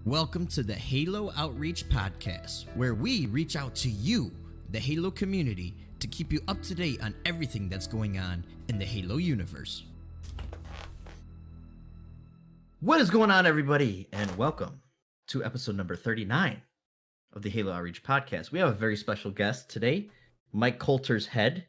Welcome to the Halo Outreach Podcast, where we reach out to you, the Halo community, to keep you up to date on everything that's going on in the Halo universe. What is going on, everybody, and welcome to episode number 39 of the Halo Outreach Podcast. We have a very special guest today. Mike Coulter's head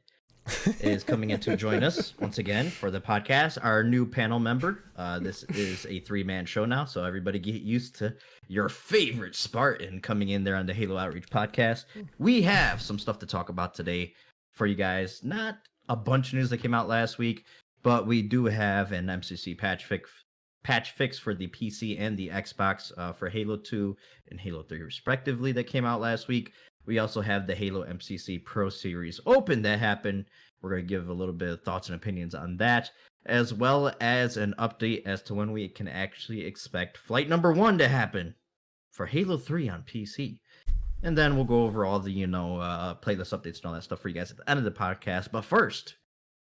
is coming in to join us once again for the podcast. Our new panel member. This is a three-man show now, so everybody get used to your favorite Spartan coming in there on the Halo Outreach Podcast. We have some stuff to talk about today for you guys. Not a bunch of news that came out last week, but we do have an MCC patch fix for the PC and the Xbox for Halo 2 and Halo 3 respectively that came out last week. We also have the Halo MCC Pro Series Open that happened. We're going to give a little bit of thoughts and opinions on that, as well as an update as to when we can actually expect flight number 1 to happen for Halo 3 on PC. And then we'll go over all the, playlist updates and all that stuff for you guys at the end of the podcast. But first,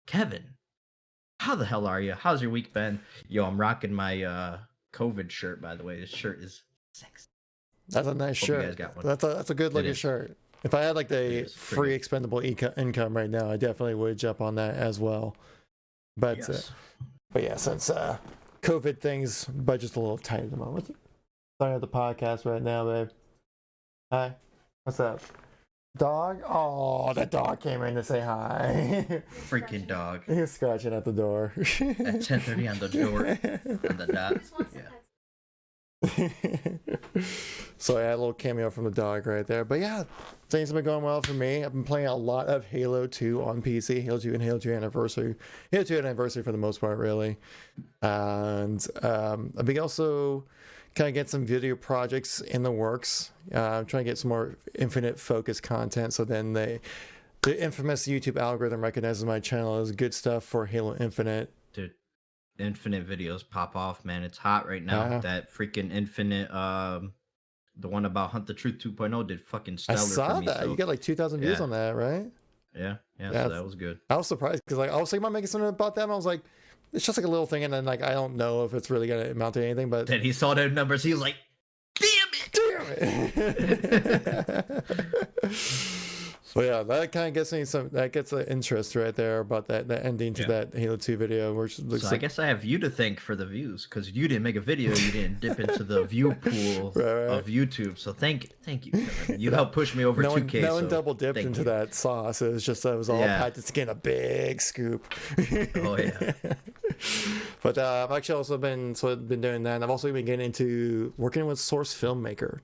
Kevin, how the hell are you? How's your week been? Yo, I'm rocking my COVID shirt, by the way. This shirt is sexy. That's a nice shirt. You guys got one. That's a good looking shirt. If I had like the free expendable income right now, I definitely would jump on that as well. But yes. But yeah, since COVID things, budget's a little tight at the moment. Starting at the podcast right now, babe. Hi, what's up? Dog? Oh, that dog came in to say hi. Freaking dog. He was scratching at the door. At 10:30 on the door. On the dot. Yeah. So I had a little cameo from the dog right there. But yeah, things have been going well for me. I've been playing a lot of Halo 2 on PC, Halo 2 and Halo 2 Anniversary. Halo 2 Anniversary for the most part, really. And I've been also kind of getting some video projects in the works. I'm trying to get some more Infinite Focus content, so then the infamous YouTube algorithm recognizes my channel as good stuff for Halo Infinite. Dude, Infinite videos pop off, man. It's hot right now. That freaking Infinite, the one about Hunt the Truth 2.0 did fucking stellar I saw for me, that. so. You got like 2,000 views on that, right? Yeah, so that was good. I was surprised because I was thinking about making something about that, and I was like, it's just like a little thing, and then like I don't know if it's really gonna amount to anything. But Then he saw the numbers. He was like, "Damn it!" So yeah, that kind of gets me that gets an interest right there about that ending to that Halo 2 video, which looks I guess I have you to thank for the views, because you didn't make a video, you didn't dip into the view pool of YouTube. So thank you, Kevin. You helped push me over 2K. No one double dipped into that sauce. It was just it was all packed to get a big scoop. Oh yeah. But I've actually also been doing that. And I've also been getting into working with Source Filmmaker.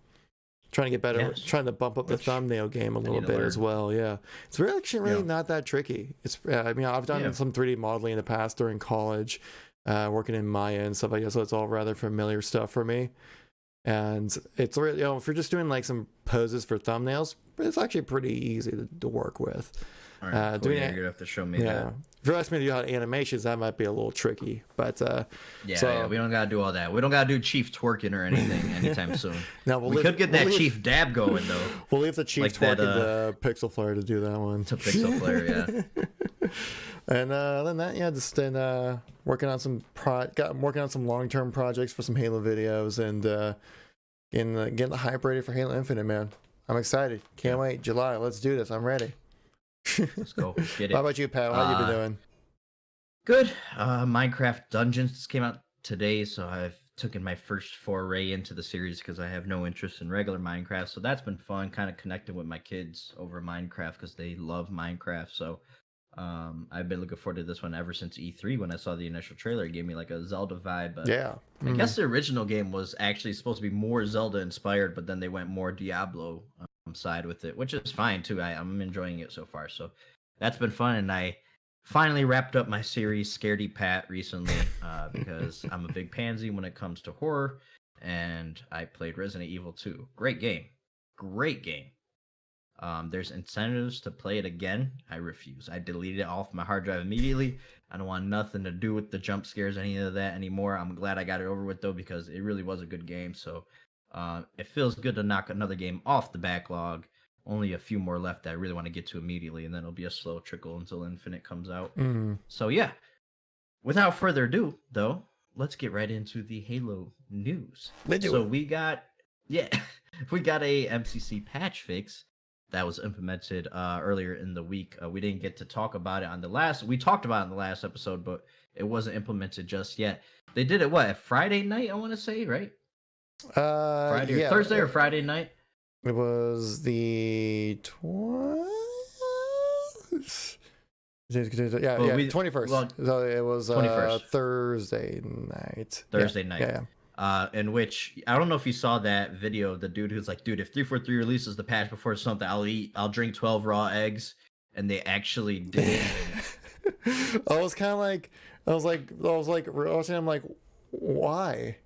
Trying to get better, trying to bump up the thumbnail game a little bit as well. Yeah, it's really not that tricky. It's I've done some 3D modeling in the past during college, working in Maya and stuff like that. So it's all rather familiar stuff for me. And it's really, if you're just doing like some poses for thumbnails, it's actually pretty easy to work with. All right, cool. You're gonna have to show me that. If you're asking me to do animations, that might be a little tricky, but we don't gotta do all that. We don't gotta do Chief twerking or anything anytime soon. Now we could get that Chief dab going though. We'll leave the Chief twerking to Pixel Flare to do that one. To Pixel Flare, yeah. And other than that, just been working on some long-term projects for some Halo videos and getting the hype ready for Halo Infinite, man. I'm excited. Can't wait. July. Let's do this. I'm ready. Let's go. Get it. How about you, Pat? What have you been doing? Good. Minecraft Dungeons came out today, so I've taken my first foray into the series because I have no interest in regular Minecraft. So that's been fun, kind of connecting with my kids over Minecraft because they love Minecraft. So I've been looking forward to this one ever since E3 when I saw the initial trailer. It gave me like a Zelda vibe. But I guess the original game was actually supposed to be more Zelda inspired, but then they went more Diablo side with it, which is fine too. I'm enjoying it so far, so that's been fun. And I finally wrapped up my series Scaredy Pat recently because I'm a big pansy when it comes to horror, and I played Resident Evil 2. Great game. There's incentives to play it again. I refuse. I deleted it off my hard drive immediately. I don't want nothing to do with the jump scares, any of that anymore. I'm glad I got it over with though, because it really was a good game. So it feels good to knock another game off the backlog. Only a few more left that I really want to get to immediately, and then it'll be a slow trickle until Infinite comes out. So yeah, without further ado, though, let's get right into the Halo news. We got Yeah, we got a MCC patch fix that was implemented earlier in the week. We didn't get to talk about it on the last. We talked about it in the last episode, but it wasn't implemented just yet. They did it Friday night? I want to say, right? Friday or Thursday or Friday night. It was the 20th. Yeah, 21st. Well, so it was 21st. Thursday night. Thursday night. Yeah. In which I don't know if you saw that video of the dude who's like, dude, if 343 releases the patch before something, I'll drink 12 raw eggs, and they actually did. I was watching. I'm like, why?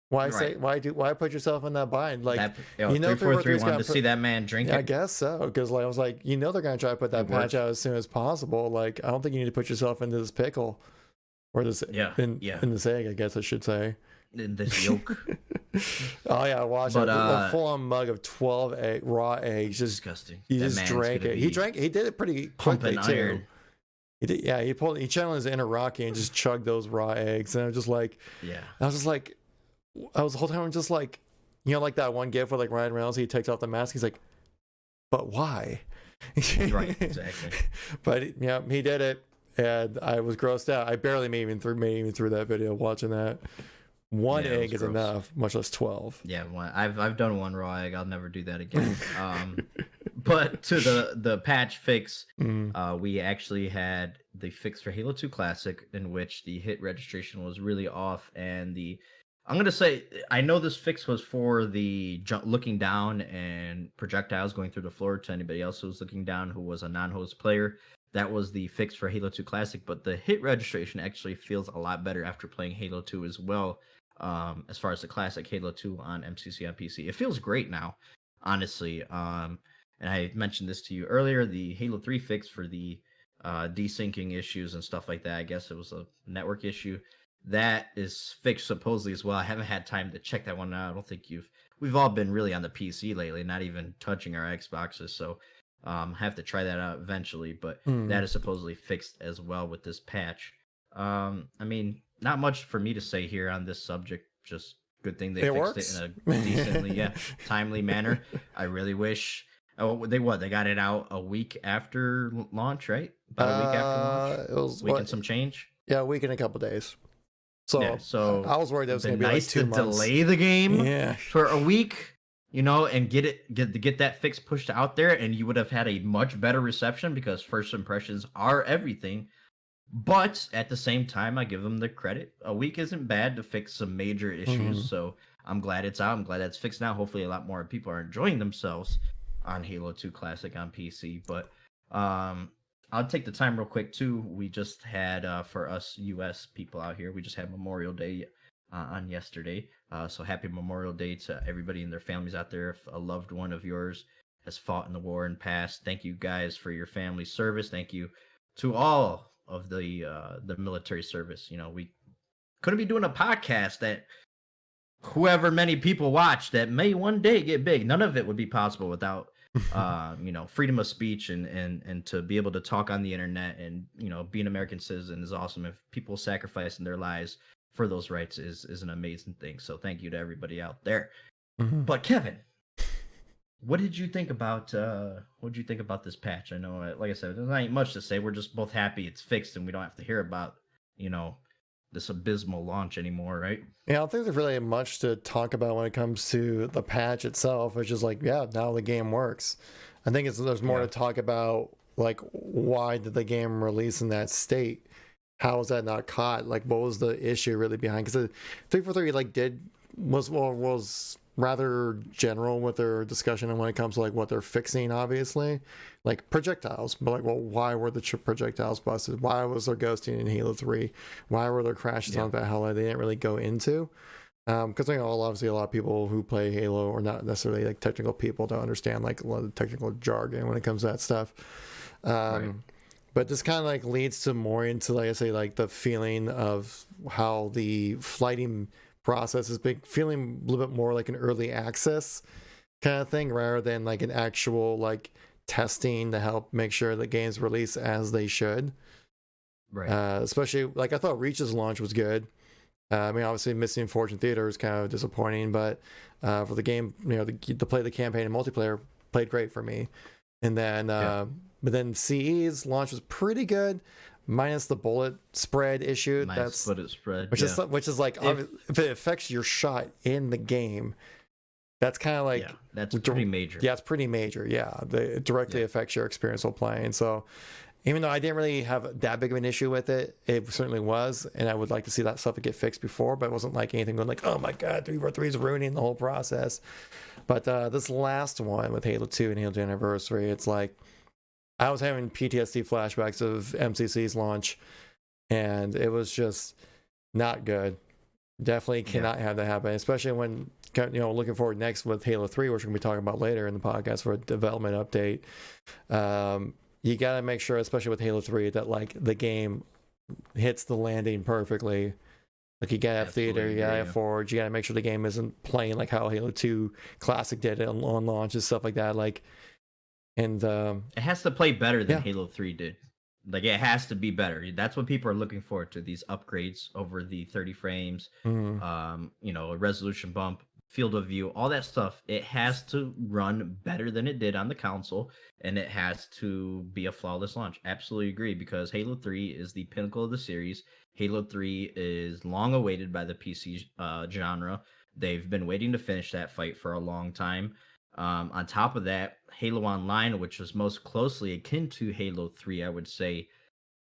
Why put yourself in that bind? Like, that, 343 wanted to see that man drink it. I guess so, because I was like, they're gonna try to put that patch out as soon as possible. Like, I don't think you need to put yourself into this pickle, or this in this egg, I guess I should say. In this yolk. Oh yeah, watch it. A full-on mug of 12 raw eggs. Just disgusting. He just drank it. He did it pretty quickly too. Iron. He did. Yeah, he channeled his inner Rocky and just chugged those raw eggs. And I was just like, I was the whole time just like, like that one gif where like Ryan Reynolds, he takes off the mask. He's like, but why? Right, exactly. But he did it, and I was grossed out. I barely made it even through that video watching that. One egg is enough, much less 12. Yeah, I've done one raw egg. I'll never do that again. But to the patch fix, we actually had the fix for Halo 2 Classic, in which the hit registration was really off, and I'm gonna say, I know this fix was for the looking down and projectiles going through the floor to anybody else who was looking down who was a non-host player. That was the fix for Halo 2 Classic, but the hit registration actually feels a lot better after playing Halo 2 as well. As far as the classic Halo 2 on MCC on PC, it feels great now, honestly. And I mentioned this to you earlier, the Halo 3 fix for the desyncing issues and stuff like that. I guess it was a network issue that is fixed supposedly as well. I haven't had time to check that one out. I don't think we've all been really on the PC lately, not even touching our Xboxes. So have to try that out eventually, but that is supposedly fixed as well with this patch. I mean, not much for me to say here on this subject. Just good thing they fixed it in a decently, timely manner. I really wish. Oh, they got it out a week after launch, right? About a week after launch. It was week and some change. Yeah, a week and a couple days. So I was worried that was going to be nice like 2 months. Delay the game for a week, and get that fix pushed out there, and you would have had a much better reception, because first impressions are everything. But at the same time, I give them the credit. A week isn't bad to fix some major issues. So I'm glad it's out. I'm glad that's fixed now. Hopefully a lot more people are enjoying themselves on Halo 2 Classic on PC. But I'll take the time real quick too. We just had, for us US people out here, we just had Memorial Day on yesterday. So happy Memorial Day to everybody and their families out there. If a loved one of yours has fought in the war and passed, thank you guys for your family service. Thank you to all of the military service. We couldn't be doing a podcast that whoever many people watch that may one day get big. None of it would be possible without freedom of speech and to be able to talk on the internet, and be an American citizen is awesome. If people sacrificing their lives for those rights is an amazing thing. So thank you to everybody out there. But Kevin, what did you think about this patch? I know, like I said, there's not much to say. We're just both happy it's fixed and we don't have to hear about this abysmal launch anymore, right? Yeah, I don't think there's really much to talk about when it comes to the patch itself. It's just like, now the game works. I think there's more to talk about, like, why did the game release in that state? How was that not caught? Like, what was the issue really behind? Because 343 was rather general with their discussion, and when it comes to like what they're fixing, obviously, like projectiles, but like, well, why were the projectiles busted? Why was there ghosting in Halo 3? Why were there crashes on Valhalla? They didn't really go into, because obviously a lot of people who play Halo are not necessarily like technical people, don't understand like a lot of the technical jargon when it comes to that stuff. But this kind of like leads to more into, like I say, like the feeling of how the flighting process has been feeling a little bit more like an early access kind of thing, rather than like an actual like testing to help make sure the games release as they should. Right. Especially like I thought Reach's launch was good. I mean, obviously, missing Fortune Theater is kind of disappointing, but for the game, to play the campaign and multiplayer played great for me. And then, but then CE's launch was pretty good, minus the bullet spread issue. Bullet spread, which is like if it affects your shot in the game, that's kind of like that's pretty major. Yeah, it's pretty major. Yeah, it directly affects your experience while playing. So, even though I didn't really have that big of an issue with it, it certainly was, and I would like to see that stuff get fixed before. But it wasn't like anything going like, oh my god, 343 is ruining the whole process. But this last one with Halo 2 and Halo 2 Anniversary, it's like I was having PTSD flashbacks of MCC's launch, and it was just not good. Definitely cannot have that happen, especially when looking forward next with Halo 3, which we're going to be talking about later in the podcast for a development update. You got to make sure, especially with Halo 3, that like the game hits the landing perfectly. Like you got to have theater, you got to have forge, you got to make sure the game isn't playing like how Halo 2 Classic did on launch and stuff like that. Like, and it has to play better than Halo 3 did. Like it has to be better. That's what people are looking forward to. These upgrades over the 30 frames, a resolution bump, field of view, all that stuff. It has to run better than it did on the console, and it has to be a flawless launch. Absolutely agree, because Halo 3 is the pinnacle of the series. Halo 3 is long awaited by the PC genre. They've been waiting to finish that fight for a long time. On top of that, Halo Online, which was most closely akin to Halo 3, I would say,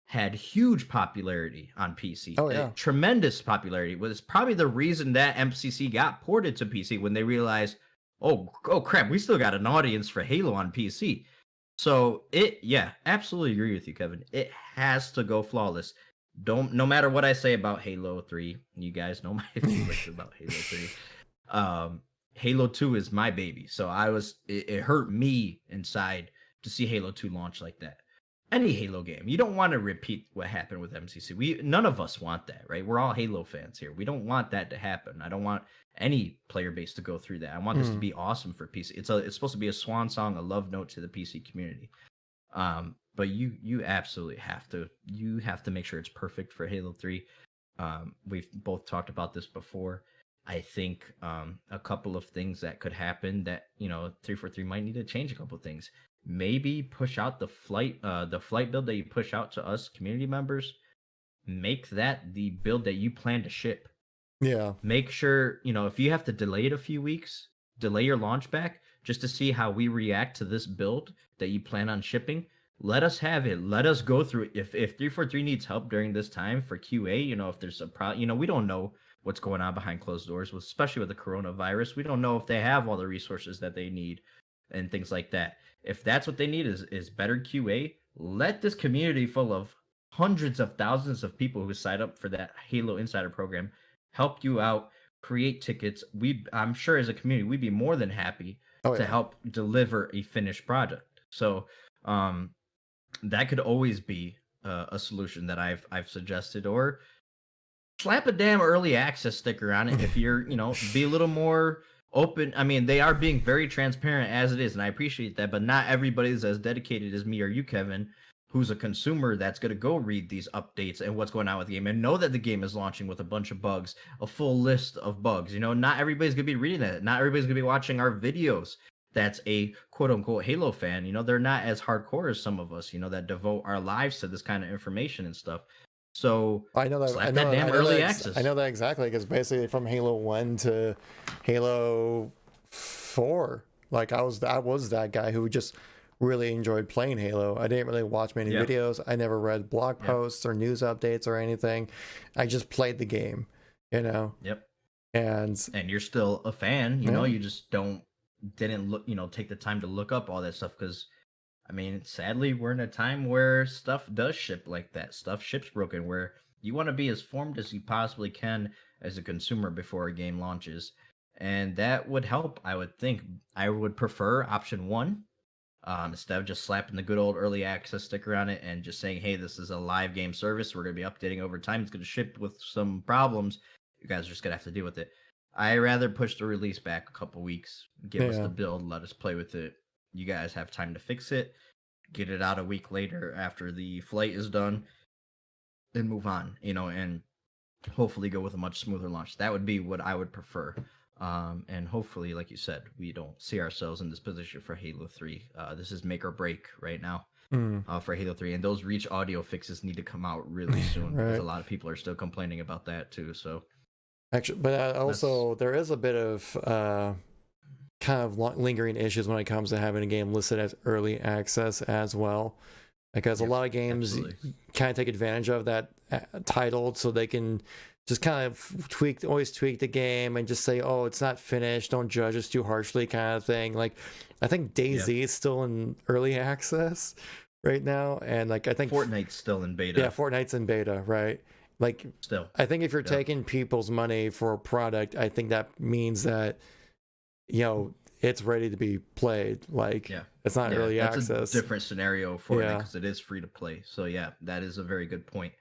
had huge popularity on PC. Oh, yeah. Tremendous popularity. It was probably the reason that MCC got ported to PC when they realized, oh crap, we still got an audience for Halo on PC. So absolutely agree with you, Kevin. It has to go flawless. No matter what I say about Halo 3, you guys know my feelings about Halo 3. Halo 2 is my baby. So it hurt me inside to see Halo 2 launch like that. Any Halo game, you don't want to repeat what happened with MCC. None of us want that, right? We're all Halo fans here. We don't want that to happen. I don't want any player base to go through that. I want this to be awesome for PC. It's supposed to be a swan song, a love note to the PC community. But you absolutely have to make sure it's perfect for Halo 3. We've both talked about this before. I think a couple of things that could happen that 343 might need to change a couple of things. Maybe push out the flight build that you push out to us community members. Make that the build that you plan to ship. Yeah. Make sure, if you have to delay it a few weeks, delay your launch back just to see how we react to this build that you plan on shipping. Let us have it. Let us go through it. If 343 needs help during this time for QA, if there's a problem, we don't know what's going on behind closed doors, especially with the coronavirus. We don't know if they have all the resources that they need and things like that. If that's what they need is better QA, let this community full of hundreds of thousands of people who signed up for that Halo Insider program help you out, create tickets. I'm sure as a community, we'd be more than happy to help deliver a finished project. So that could always be a solution that I've suggested, or slap a damn early access sticker on it if you're, be a little more open. I mean, they are being very transparent as it is, and I appreciate that, but not everybody's as dedicated as me or you, Kevin, who's a consumer that's going to go read these updates and what's going on with the game and know that the game is launching with a bunch of bugs, a full list of bugs. Not everybody's going to be reading that. Not everybody's going to be watching our videos. That's a quote unquote Halo fan. They're not as hardcore as some of us, that devote our lives to this kind of information and stuff. So I know that. Slap that damn early access. I know that exactly, because basically from Halo 1 to Halo 4, like I was that guy who just really enjoyed playing Halo. I didn't really watch many videos. I never read blog posts or news updates or anything. I just played the game, Yep. And you're still a fan, you just didn't look, take the time to look up all that stuff, because sadly, we're in a time where stuff does ship like that. Stuff ships broken, where you want to be as formed as you possibly can as a consumer before a game launches. And that would help, I would think. I would prefer option 1, instead of just slapping the good old early access sticker on it and just saying, hey, this is a live game service. We're going to be updating over time. It's going to ship with some problems. You guys are just going to have to deal with it. I rather push the release back a couple weeks, give us the build, let us play with it. You guys have time to fix it, get it out a week later after the flight is done, and move on, and hopefully go with a much smoother launch. That would be what I would prefer. And hopefully, like you said, we don't see ourselves in this position for Halo 3. This is make or break right now for Halo 3. And those Reach audio fixes need to come out really soon because a lot of people are still complaining about that too. So, actually, but also there is a bit of kind of lingering issues when it comes to having a game listed as early access as well. Because a lot of games kind of take advantage of that title so they can just kind of always tweak the game and just say, oh, it's not finished, don't judge us too harshly kind of thing. Like, I think DayZ is still in early access right now. And like, I think Fortnite's still in beta. Yeah, Fortnite's in beta, right? Like, still. I think if you're taking people's money for a product, I think that means that, you know, it's ready to be played. Like, it's not early access. That's a different scenario for it because it is free to play. So yeah, that is a very good point.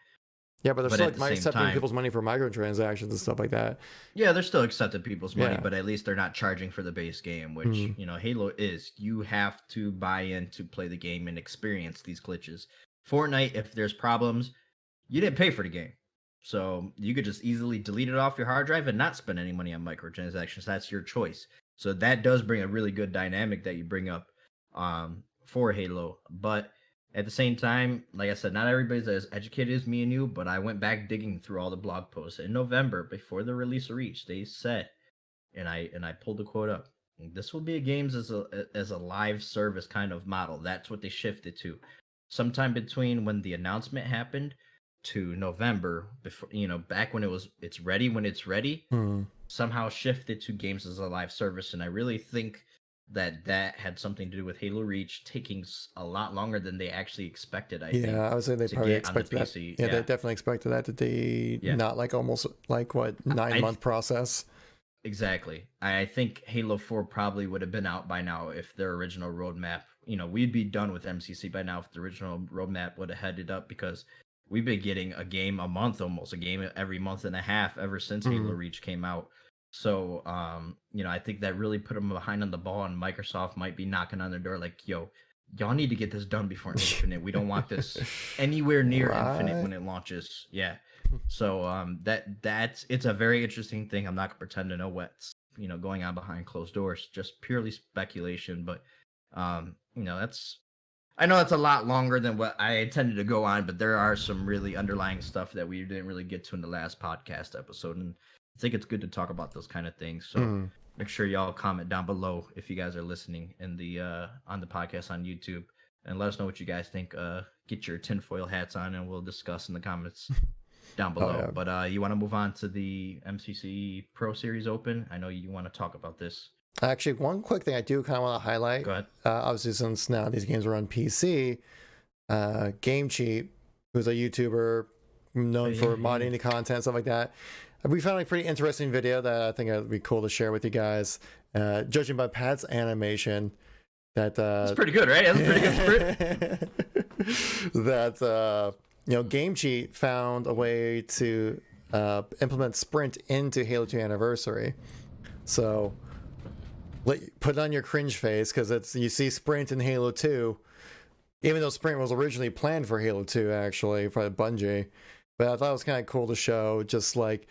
Yeah, but they're still like accepting people's money for microtransactions and stuff like that. Yeah, they're still accepting people's money, but at least they're not charging for the base game, which, you know, Halo is. You have to buy in to play the game and experience these glitches. Fortnite, if there's problems, you didn't pay for the game. So you could just easily delete it off your hard drive and not spend any money on microtransactions. That's your choice. So that does bring a really good dynamic that you bring up for Halo. But at the same time, like I said, not everybody's as educated as me and you, but I went back digging through all the blog posts. In November, before the release of Reach, they said, and I pulled the quote up, this will be a games as a live service kind of model. That's what they shifted to. Sometime between when the announcement happened to November, before, you know, back when it's ready when it's ready, somehow shifted to games as a live service. And I really think that had something to do with Halo Reach taking a lot longer than they actually expected. I think. I would say they probably expected that. Yeah, they definitely expected that to be not like almost like what 9-month process. Exactly. I think Halo 4 probably would have been out by now if their original roadmap, you know, we'd be done with MCC by now if the original roadmap would have headed up, because we've been getting a game a month, almost a game every month and a half ever since Halo Reach came out. So, you know, I think that really put them behind on the ball, and Microsoft might be knocking on their door like, yo, y'all need to get this done before Infinite. We don't want this anywhere near Infinite when it launches. Yeah. So, it's a very interesting thing. I'm not gonna pretend to know what's, you know, going on behind closed doors, just purely speculation. But, you know, I know that's a lot longer than what I intended to go on, but there are some really underlying stuff that we didn't really get to in the last podcast episode. And I think it's good to talk about those kind of things. So make sure y'all comment down below if you guys are listening in the on the podcast on YouTube, and let us know what you guys think. Get your tinfoil hats on, and we'll discuss in the comments down below. But you want to move on to the MCC Pro Series Open? I know you want to talk about this. Actually, one quick thing I do kind of want to highlight. Go ahead. Obviously, since now these games are on PC, Game Cheap, who's a YouTuber known for modding the content, stuff like that, we found a pretty interesting video that I think would be cool to share with you guys. Judging by Pat's animation, that's pretty good, right? That's a pretty good sprint. That you know, Game Cheat found a way to implement Sprint into Halo 2 Anniversary. So put on your cringe face, because you see Sprint in Halo 2, even though Sprint was originally planned for Halo 2, actually, for Bungie. But I thought it was kind of cool to show, just like,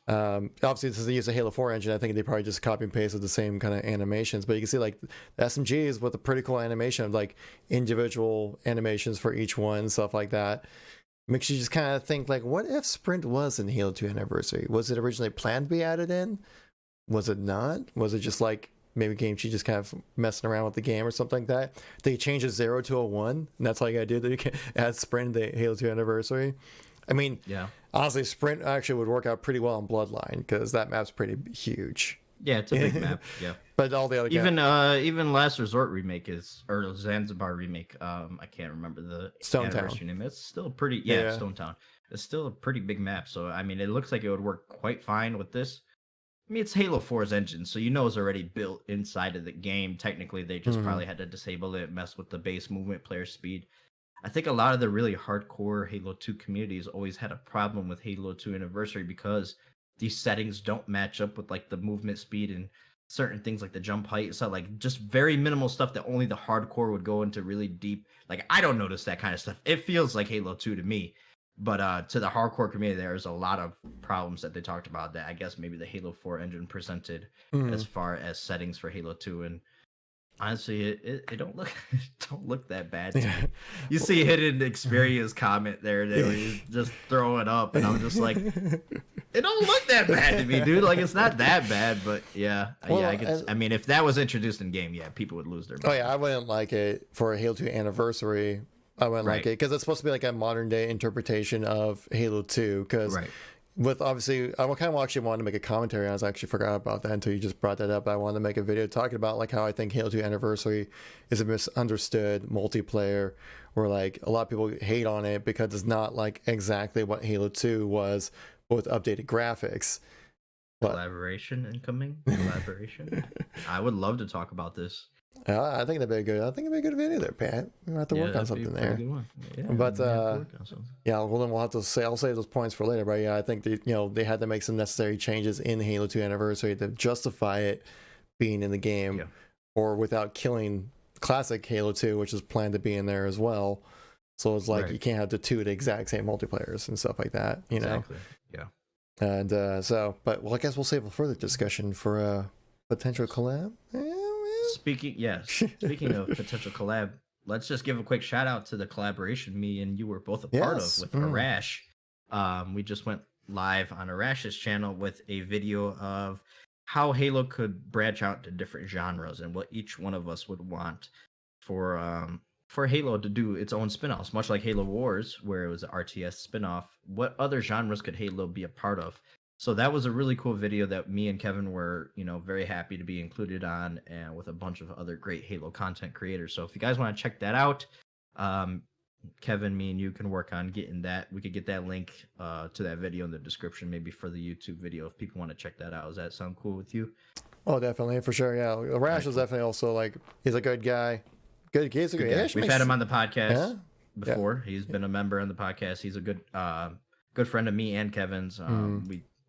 obviously, since they use a Halo 4 engine, I think they probably just copy and pasted the same kind of animations. But you can see, like, the SMGs with a pretty cool animation of, like, individual animations for each one, stuff like that. Makes you just kind of think, like, what if Sprint was in Halo 2 Anniversary? Was it originally planned to be added in? Was it not? Was it just, like, maybe Game Cheat just kind of messing around with the game or something like that? They changed a 0 to a 1, and that's all you gotta do. That you can add Sprint to Halo 2 Anniversary. I mean, honestly, Sprint actually would work out pretty well on Bloodline, because that map's pretty huge. Yeah, it's a big map. Yeah, but all the other even Last Resort remake or Zanzibar remake. I can't remember the anniversary name. It's still pretty. Yeah, Stone Town. It's still a pretty big map. So I mean, it looks like it would work quite fine with this. I mean, it's Halo 4's engine, so you know it's already built inside of the game. Technically, they just probably had to disable it, mess with the base movement, player speed. I think a lot of the really hardcore Halo 2 communities always had a problem with Halo 2 Anniversary, because these settings don't match up with, like, the movement speed and certain things like the jump height. So, like, just very minimal stuff that only the hardcore would go into really deep. Like, I don't notice that kind of stuff. It feels like Halo 2 to me. But to the hardcore community, there's a lot of problems that they talked about that I guess maybe the Halo 4 engine presented as far as settings for Halo 2. And honestly, it don't look that bad to me. You see Hidden Experience comment there that we just throw it up, and I'm just like, it don't look that bad to me, dude. Like, it's not that bad, but I mean, if that was introduced in game, people would lose their mind. Oh yeah, I wouldn't like it for a Halo 2 anniversary. I wouldn't like it because it's supposed to be like a modern day interpretation of Halo 2. Because with obviously, I kind of actually wanted to make a commentary. I actually forgot about that until you just brought that up. I wanted to make a video talking about like how I think Halo 2 Anniversary is a misunderstood multiplayer, where like a lot of people hate on it because it's not like exactly what Halo 2 was, but with updated graphics. Collaboration incoming. Collaboration. I would love to talk about this. I think it'd be a good video there, Pat. We might have to work on something there. But well, then we'll have to say, I'll save those points for later. But yeah, I think they had to make some necessary changes in Halo 2 Anniversary to justify it being in the game, or without killing classic Halo 2, which is planned to be in there as well. So it's like you can't have the exact same multiplayers and stuff like that. Exactly. Yeah. And but I guess we'll save a further discussion for a potential collab. Speaking of potential collab, let's just give a quick shout out to the collaboration me and you were both a part of with Arash. We just went live on Arash's channel with a video of how Halo could branch out to different genres and what each one of us would want for Halo to do its own spin-offs, much like Halo Wars, where it was an RTS spin-off. What other genres could Halo be a part of? So that was a really cool video that me and Kevin were, very happy to be included on, and with a bunch of other great Halo content creators. So if you guys want to check that out, Kevin, me and you can work on getting that. We could get that link to that video in the description, maybe for the YouTube video, if people want to check that out. Does that sound cool with you? Oh, definitely, for sure. Yeah, Rash is definitely also like, he's a good guy. Good guy. We've had him on the podcast before. Yeah. He's been a member on the podcast. He's a good friend of me and Kevin's.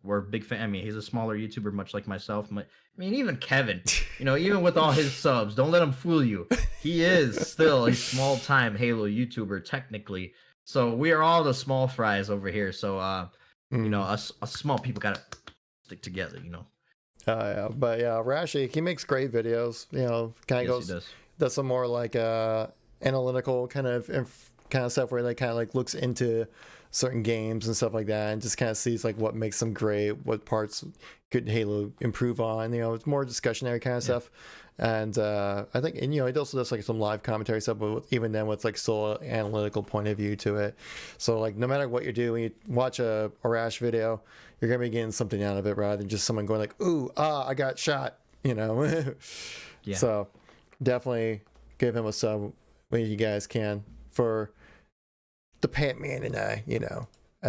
We're a big fan. I mean, he's a smaller YouTuber, much like myself. I mean, even Kevin, even with all his subs, don't let him fool you. He is still a small-time Halo YouTuber, technically. So we are all the small fries over here. So, us small people got to stick together, But yeah, Rashi, he makes great videos. Kind of does some more like analytical kind of stuff where they kind of like looks into certain games and stuff like that, and just kind of sees like what makes them great, what parts could Halo improve on. It's more discussionary kind of stuff. And I think, and it also does like some live commentary stuff, but even then with like still an analytical point of view to it. So like no matter what you do, when you watch a Rash video, you're gonna be getting something out of it rather than just someone going like, "Ooh, I got shot," So definitely give him a sub when you guys can for the Patman and I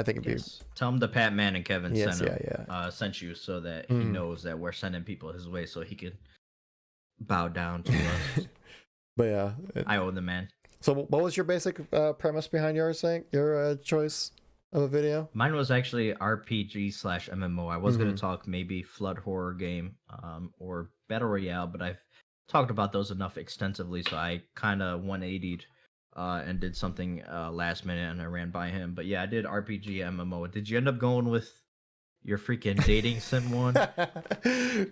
think it'd be. Tell him the Patman and Kevin sent you, so that he knows that we're sending people his way, so he could bow down to us. But yeah, I owe the man. So what was your basic premise behind your choice of a video? Mine was actually RPG/MMO. I was going to talk maybe flood horror game or battle royale, but I've talked about those enough extensively, so I kind of 180'd and did something last minute, and I ran by him. But yeah, I did RPG MMO. Did you end up going with your freaking dating sim one?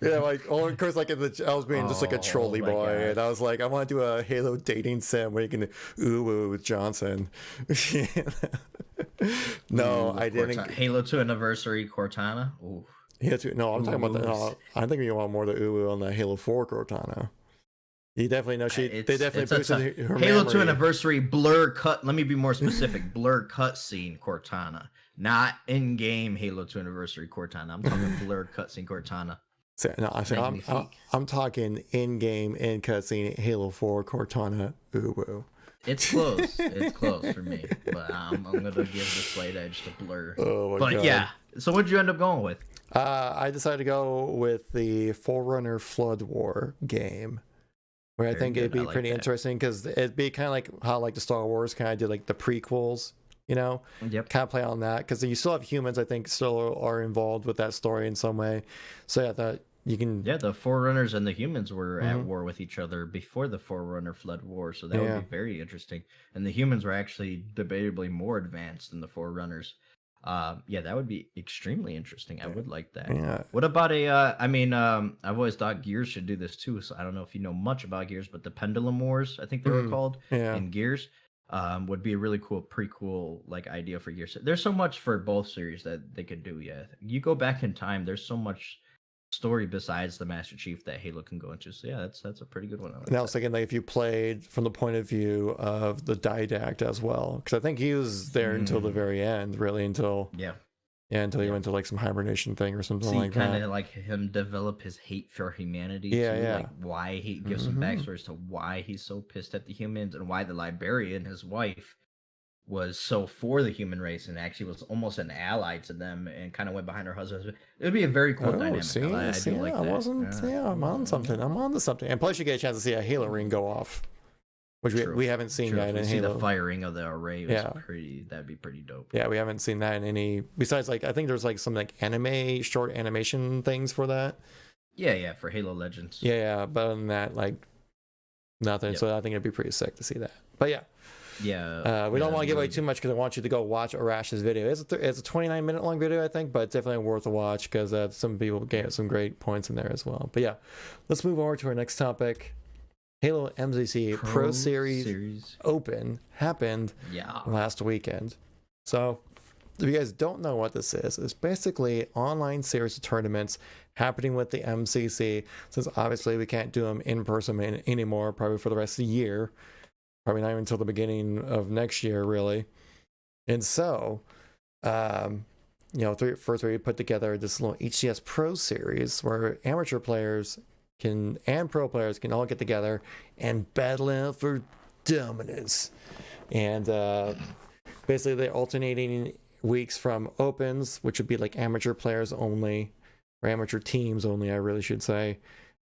Yeah, like of course, like I was being just like a trolley boy, gosh. And I was like, I want to do a Halo dating sim where you can ooh with Johnson. No, I didn't. Halo 2 Anniversary Cortana. Ooh. No, I'm talking about that. No, I think you want more the ooh on the Halo 4 Cortana. You definitely know they definitely boosted her Halo memory. 2 Anniversary blur cut. Let me be more specific. Blur cutscene Cortana, not in-game Halo 2 Anniversary Cortana. I'm talking blur cutscene Cortana. I'm talking in-game in cutscene Halo 4 Cortana. Ooh. It's close. It's close for me, but I'm gonna give the slight edge to blur. Oh my God. Yeah. So what'd you end up going with? I decided to go with the Forerunner Flood War game. Where I think it'd be pretty interesting because it'd be kind of like how like the Star Wars kind of did like the prequels, kind of play on that because you still have humans I think still are involved with that story in some way. So yeah, you can. Yeah, the Forerunners and the humans were at war with each other before the Forerunner Flood War, so that would be very interesting. And the humans were actually debatably more advanced than the Forerunners. Yeah, that would be extremely interesting. I would like that. Yeah. What about I've always thought Gears should do this too. So I don't know if you know much about Gears, but the Pendulum Wars, I think they were called in Gears, would be a really cool, prequel like idea for Gears. There's so much for both series that they could do. Yeah, you go back in time. There's so much story besides the Master Chief that Halo can go into. So yeah, that's a pretty good one. And I was thinking, like, if you played from the point of view of the Didact as well, because I think he was there until the very end, really, until until he went to like some hibernation thing or something like that. Kind of like him develop his hate for humanity. Like why he gives some backstories to why he's so pissed at the humans and why the Librarian, his wife, was so for the human race and actually was almost an ally to them and kind of went behind her husband. It would be a very cool dynamic. I'm on something. I'm on to something. And plus, you get a chance to see a Halo ring go off, which we haven't seen yet in Halo. The firing of the array was that'd be pretty dope. Yeah, we haven't seen that in any. Besides, like, I think there's like some like short animation things for that. Yeah, for Halo Legends. Yeah, but other than that, like, nothing. So I think it'd be pretty sick to see that. But yeah. Yeah, we don't want to give away too much because I want you to go watch Arash's video. It's a 29-minute long video, I think, but definitely worth a watch because some people gave some great points in there as well. But yeah, let's move over to our next topic. Halo MCC Pro Series Open happened last weekend. So if you guys don't know what this is, it's basically online series of tournaments happening with the MCC, since obviously we can't do them in person anymore, probably for the rest of the year. Probably not even until the beginning of next year, really. And so, first we put together this little HCS Pro Series where amateur players and pro players can all get together and battle out for dominance. And basically, they're alternating weeks from opens, which would be like amateur players only, or amateur teams only, I really should say,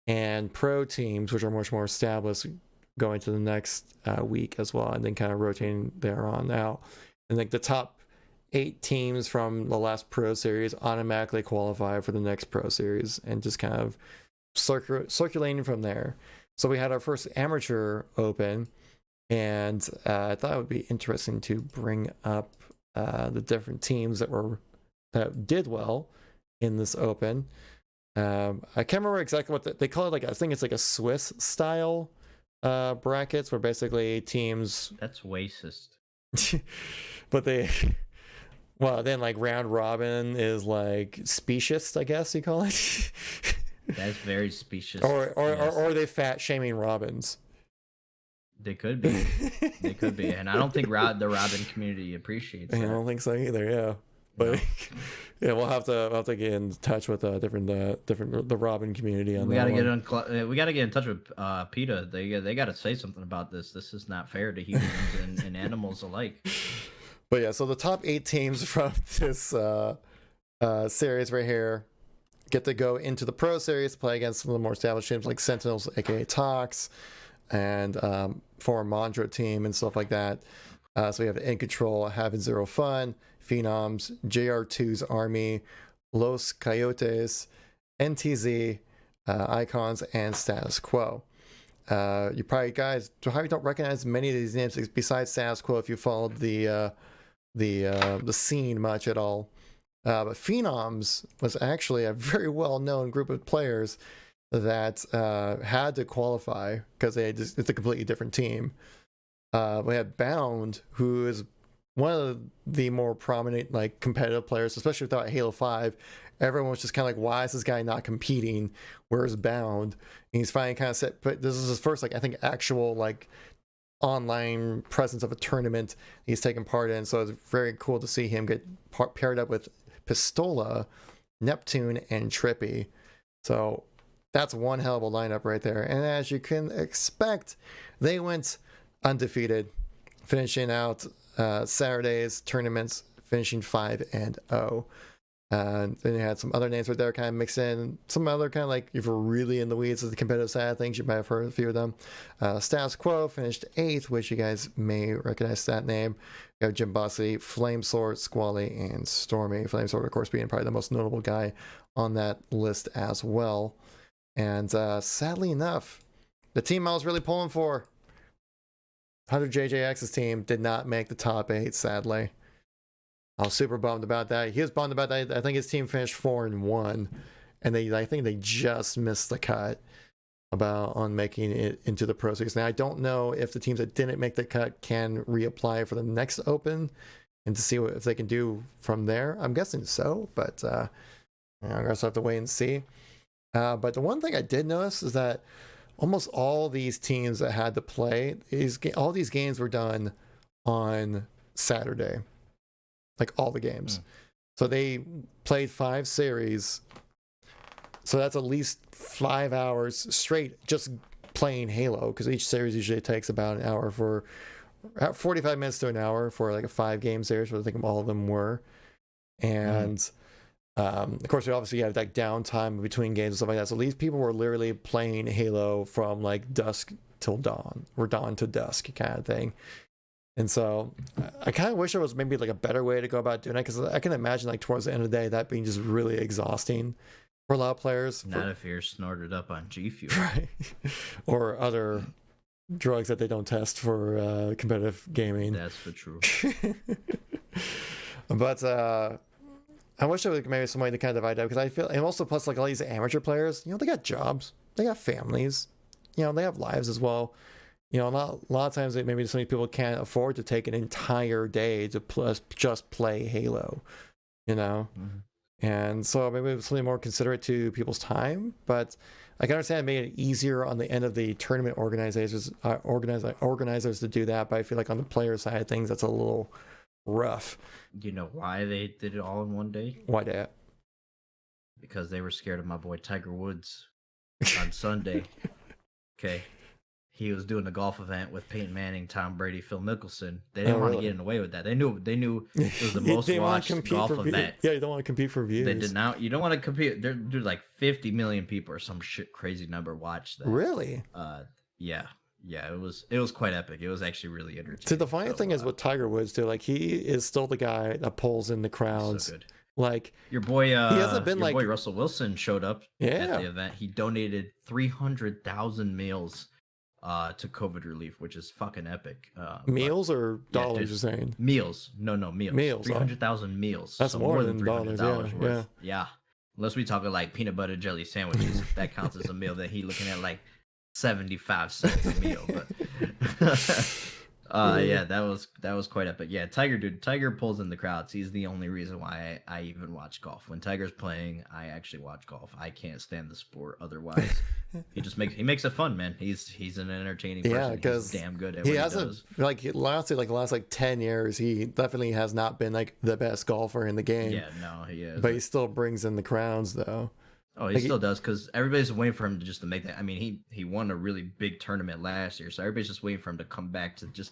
and pro teams, which are much more established, going to the next week as well, and then kind of rotating there on out. And like the top 8 teams from the last Pro Series automatically qualify for the next Pro Series, and just kind of circulating from there. So we had our first amateur open, and I thought it would be interesting to bring up the different teams that did well in this open. I can't remember exactly what they call it. Like, I think it's like a Swiss style brackets, where basically teams. That's racist. But then like round robin is like specious, I guess you call it. That's very specious. Or they fat shaming robins. They could be. And I don't think the Robin community appreciates that. I don't think so either. Yeah. But we'll have to get in touch with the Robin community on that. We gotta get in touch with PETA. They gotta say something about this. This is not fair to humans and animals alike. But yeah, so the top 8 teams from this series right here get to go into the Pro Series to play against some of the more established teams like Sentinels, aka Tox, and former Mondra team and stuff like that. So we have In Control, Having Zero Fun, Phenoms, JR2's Army, Los Coyotes, NTZ, Icons, and Status Quo. You probably guys probably don't recognize many of these names besides Status Quo if you followed the scene much at all. But Phenoms was actually a very well-known group of players that had to qualify because it's a completely different team. We had Bound, who is one of the more prominent like competitive players, especially without Halo 5. Everyone was just kind of like, why is this guy not competing? Where's Bound? And he's finally kind of set, but this is his first, like, I think, actual like online presence of a tournament he's taken part in. So it's very cool to see him get paired up with Pistola, Neptune, and Trippy. So that's one hell of a lineup right there. And as you can expect, they went undefeated, finishing out Saturday's tournaments, finishing 5-0. Then you had some other names right there kind of mixed in. Some other kind of like, if you're really in the weeds of the competitive side of things, you might have heard a few of them. Status Quo finished 8th, which you guys may recognize that name. You have Jim Bossy, Flamesword, Squally, and Stormy. Flamesword, of course, being probably the most notable guy on that list as well. And sadly enough, the team I was really pulling for, 100JJX's team, did not make the top 8, sadly. I was super bummed about that. He was bummed about that. I think his team finished 4-1, and I think they just missed the cut on making it into the Pro Series. Now, I don't know if the teams that didn't make the cut can reapply for the next Open and to see if they can do from there. I'm guessing so, but I guess I'll have to wait and see. But the one thing I did notice is that almost all these teams that had to play, all these games were done on Saturday. Like all the games. So they played 5 series. So that's at least 5 hours straight just playing Halo, because each series usually takes about an hour 45 minutes to an hour for like a 5-game series, what I think all of them were. And of course, we obviously had like downtime between games and stuff like that. So these people were literally playing Halo from like dusk till dawn, or dawn to dusk kind of thing. And so I kind of wish there was maybe like a better way to go about doing it, because I can imagine like towards the end of the day that being just really exhausting for a lot of players. Not if you're snorted up on G Fuel. Right. Or other drugs that they don't test for competitive gaming. That's for true. But I wish there was maybe some way to kind of divide up, because I feel, and also plus like all these amateur players, they got jobs, they got families, they have lives as well. A lot of times maybe some people can't afford to take an entire day to just play Halo, And so maybe it's something more considerate to people's time. But I can understand it made it easier on the end of the tournament organizers to do that. But I feel like on the player side of things, that's a little rough. You know why they did it all in one day? Why that? Because they were scared of my boy Tiger Woods on Sunday. Okay. He was doing a golf event with Peyton Manning, Tom Brady, Phil Mickelson. They didn't want to get away with that. They knew it was the most watched golf event. Yeah, you don't want to compete for views. They did not. You don't want to compete. There's like 50 million people or some shit crazy number watched that. Really? Yeah. It was quite epic. It was actually really entertaining. See, the funny thing is with Tiger Woods too. Like, he is still the guy that pulls in the crowds. So good. Like, your boy, he hasn't been boy Russell Wilson showed up at the event. He donated 300,000 meals to COVID relief, which is fucking epic. Meals or dollars, you're saying? Meals. No, meals. Meals. 300,000 meals. That's more than $300 worth. Yeah. Yeah. Unless we talking like peanut butter jelly sandwiches, if that counts as a meal, then he looking at like 75 cents a meal. But yeah, that was quite epic. Yeah, Tiger pulls in the crowds. He's the only reason why I even watch golf. When Tiger's playing, I actually watch golf. I can't stand the sport otherwise. He makes it fun, man. He's an entertaining person. Yeah, because he's damn good at what he does. Like, honestly, like the last 10 years, he definitely has not been like the best golfer in the game. Yeah, no, he is. But he still brings in the crowds though. Oh, he still does, because everybody's waiting for him to make that. I mean, he won a really big tournament last year, so everybody's just waiting for him to come back to just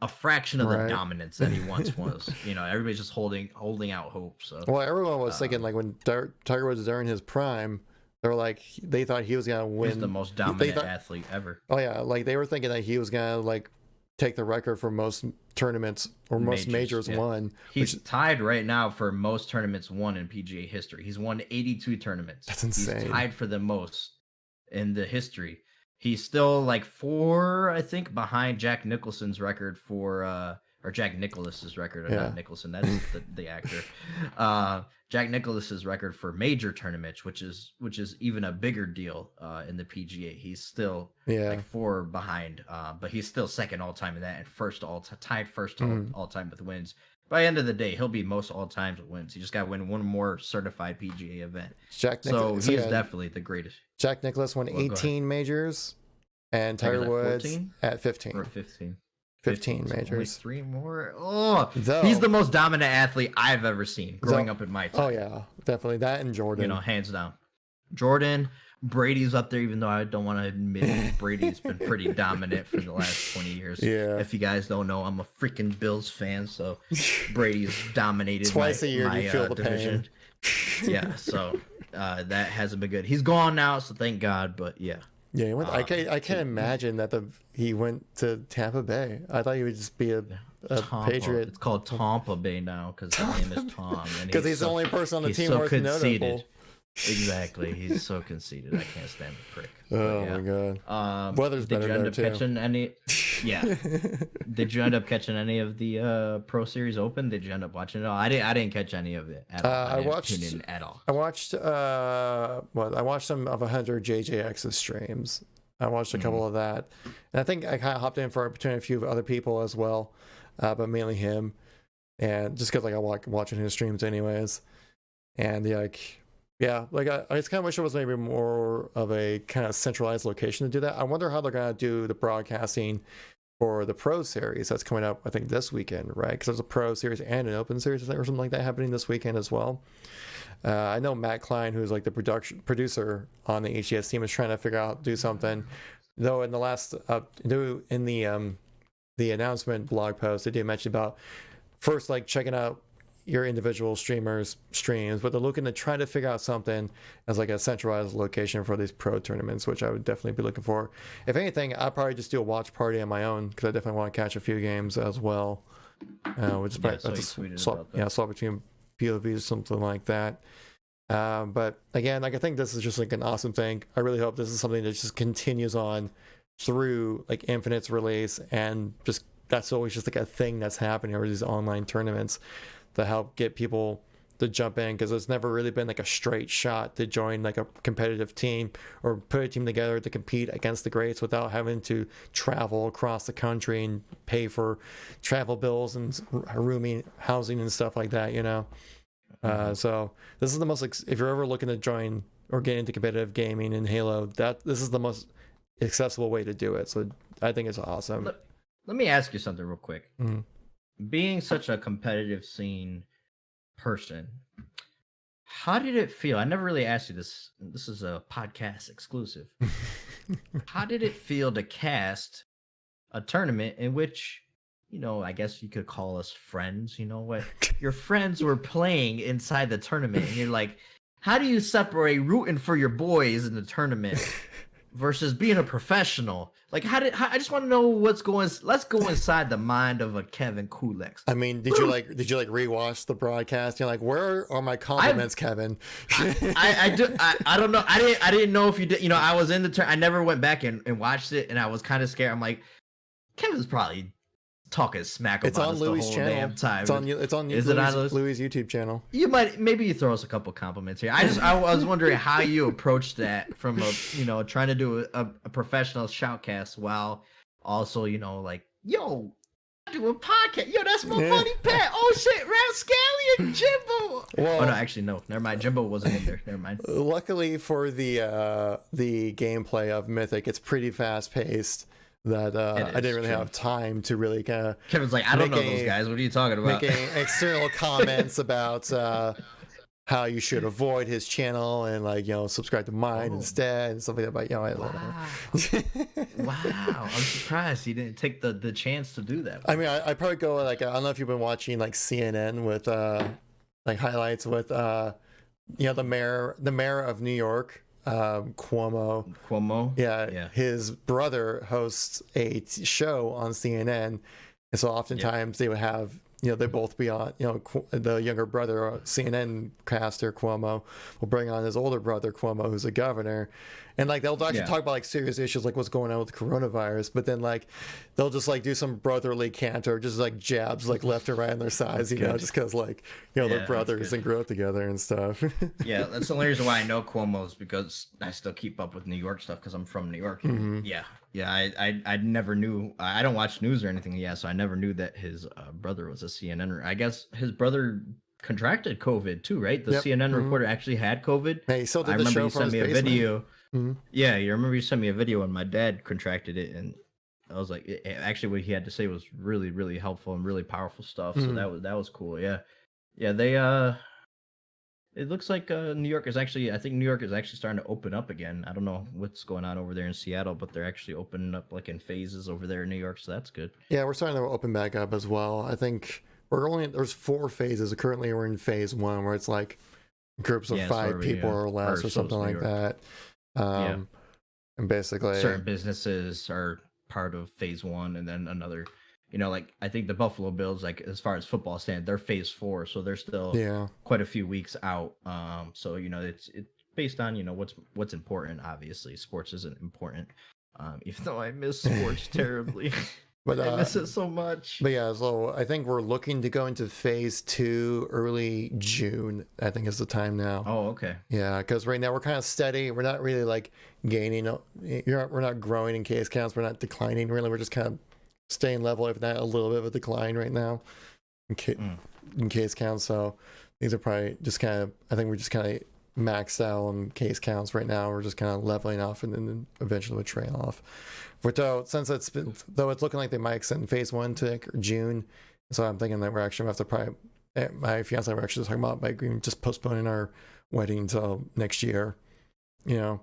a fraction of the dominance that he once was. Everybody's just holding out hope. So, well, everyone was thinking like when Tiger was during his prime, they thought he was gonna win. He's the most dominant athlete ever. Oh yeah, like they were thinking that he was gonna like take the record for most tournaments or most majors won. He's tied right now for most tournaments won in PGA history. He's won 82 tournaments. That's insane. He's tied for the most in the history. He's still like 4, I think, behind Jack Nicholson's record for or Jack Nicklaus's record, not Nicholson, that's the actor. Jack Nicklaus's record for major tournaments, which is even a bigger deal in the PGA. He's still like 4 behind, but he's still second all time in that, and tied first all time with wins. By the end of the day, he'll be most all times with wins. He just got to win one more certified PGA event. So he's definitely the greatest. Jack Nicklaus won 18 majors, and Tiger Woods 14? At 15. Or 15. 15 majors. Only 3 more. Oh, he's the most dominant athlete I've ever seen growing up in my time. Oh yeah, definitely that and Jordan. Hands down. Jordan, Brady's up there, even though I don't want to admit it. Brady's been pretty dominant for the last 20 years. Yeah. If you guys don't know, I'm a freaking Bills fan, so Brady's dominated twice a year. You feel the division. Pain. Yeah, so that hasn't been good. He's gone now, so thank God. But yeah. Yeah, I can't imagine that he went to Tampa Bay. I thought he would just be a Patriot. It's called Tampa Bay now because his name is Tom. Because he's the only person on the team worth notable. Exactly. He's so conceited. I can't stand the prick. Oh my god. Weather's did better you end there up too. catching any? Yeah. Did you end up catching any of the Pro Series Open? Did you end up watching it all? I didn't catch any of it at all. I watched tune in at all. I watched I watched some of 100 JJX's streams. I watched a couple of that, and I think I kind of hopped in for between a few other people as well, but mainly him, and just because like I like watching his streams anyways, and I just kind of wish it was maybe more of a kind of centralized location to do that. I wonder how they're gonna do the broadcasting for the Pro Series that's coming up, I think, this weekend, right? Because there's a Pro Series and an Open Series or something like that happening this weekend as well. I know Matt Klein, who's like the producer on the HDS team, is trying to figure out do something. Though in the last in the announcement blog post, they did mention about first like checking out your individual streamers' streams, but they're looking to try to figure out something as like a centralized location for these pro tournaments, which I would definitely be looking for. If anything, I'd probably just do a watch party on my own because I definitely want to catch a few games as well. Which is swap between POVs or something like that. But again, like I think this is just like an awesome thing. I really hope this is something that just continues on through like Infinite's release, and just that's always just like a thing that's happening over these online tournaments to help get people to jump in, because it's never really been like a straight shot to join like a competitive team or put a team together to compete against the greats without having to travel across the country and pay for travel bills and rooming, housing and stuff like that, you know. So this is the most if you're ever looking to join or get into competitive gaming in Halo, this is the most accessible way to do it. So I think it's awesome. Let me ask you something real quick. Being such a competitive scene person, how did it feel? I never really asked you this. This is a podcast exclusive. How did it feel to cast a tournament in which, you know, I guess you could call us friends, you know what? Your friends were playing inside the tournament, and you're like, how do you separate rooting for your boys in the tournament versus being a professional? Like, I just want to know let's go inside the mind of a KevinKoolx. I mean, did you rewatch the broadcast? You're like, where are my compliments, Kevin? I don't know. I didn't know if you did. You know, I was in the I never went back and watched it, and I was kind of scared. I'm like, Kevin's probably talking smack about us the whole damn time. It's on Louis' YouTube channel. Maybe you throw us a couple compliments here. I was wondering how you approached that from trying to do a professional shoutcast while also, you know, like, yo, I do a podcast. Yo, that's my buddy Pat. Oh shit, Rascally and Jimbo. Well, no, actually no. Never mind. Jimbo wasn't in there. Never mind. Luckily for the gameplay of Mythic, it's pretty fast paced. That I didn't really have time to really kind of. Kevin's like, I don't know those guys. What are you talking about? Making external comments about how you should avoid his channel and, like, you know, subscribe to mine instead and stuff like that. But, you know, wow, I'm surprised he didn't take the chance to do that. I mean, I probably go like, I don't know if you've been watching like CNN with like highlights with you know, the mayor of New York. Cuomo. Yeah. His brother hosts a show on CNN, and so oftentimes they would have, you know, they both be on, you know, the younger brother, CNN caster Cuomo, will bring on his older brother Cuomo, who's a governor, and like they'll actually talk about like serious issues like what's going on with coronavirus, but then like they'll just like do some brotherly canter, just like jabs like left and right on their sides, you know, just because like, you know, they're brothers and grew up together and stuff. Yeah, that's the only reason why I know Cuomo's because I still keep up with New York stuff because I'm from New York. Yeah, I never knew. I don't watch news or anything. Yeah, so I never kw that his brother was a CNNer. I guess his brother contracted COVID too, right? The CNN reporter actually had COVID. Hey, he still did I the remember show you from sent his me a basement. video. Yeah, you remember you sent me a video and my dad contracted it, and I was like, actually, what he had to say was really, really helpful and really powerful stuff. So that was cool. Yeah, they it looks like New York is actually, I think New York is actually starting to open up again. I don't know what's going on over there in Seattle, but they're actually opening up like in phases over there in New York, so that's good. Yeah, we're starting to open back up as well. I think there's 4 phases. Currently, we're in phase 1, where it's like groups of 5 people or less or something like that. And basically certain businesses are part of phase 1, and then another, you know, like I think the Buffalo Bills, like as far as football stand, they're phase 4, so they're still quite a few weeks out. So, you know, it's based on what's important. Obviously, sports isn't important, even though I miss sports terribly. But I miss it so much. But yeah, so I think we're looking to go into phase 2 early June. I think is the time now. Oh, okay. Yeah, because right now we're kind of steady. We're not really like gaining. We're not growing in case counts. We're not declining. Really, we're just kind of staying level, if not a little bit of a decline right now in case counts. So these are probably just kind of. I think we're just kind of maxed out on case counts right now. We're just kind of leveling off, and then eventually we'll trail off. But since it's looking like they might extend phase 1 to like June, so I'm thinking that we're actually going to have to probably, my fiance and I were actually talking about like just postponing our wedding until next year, because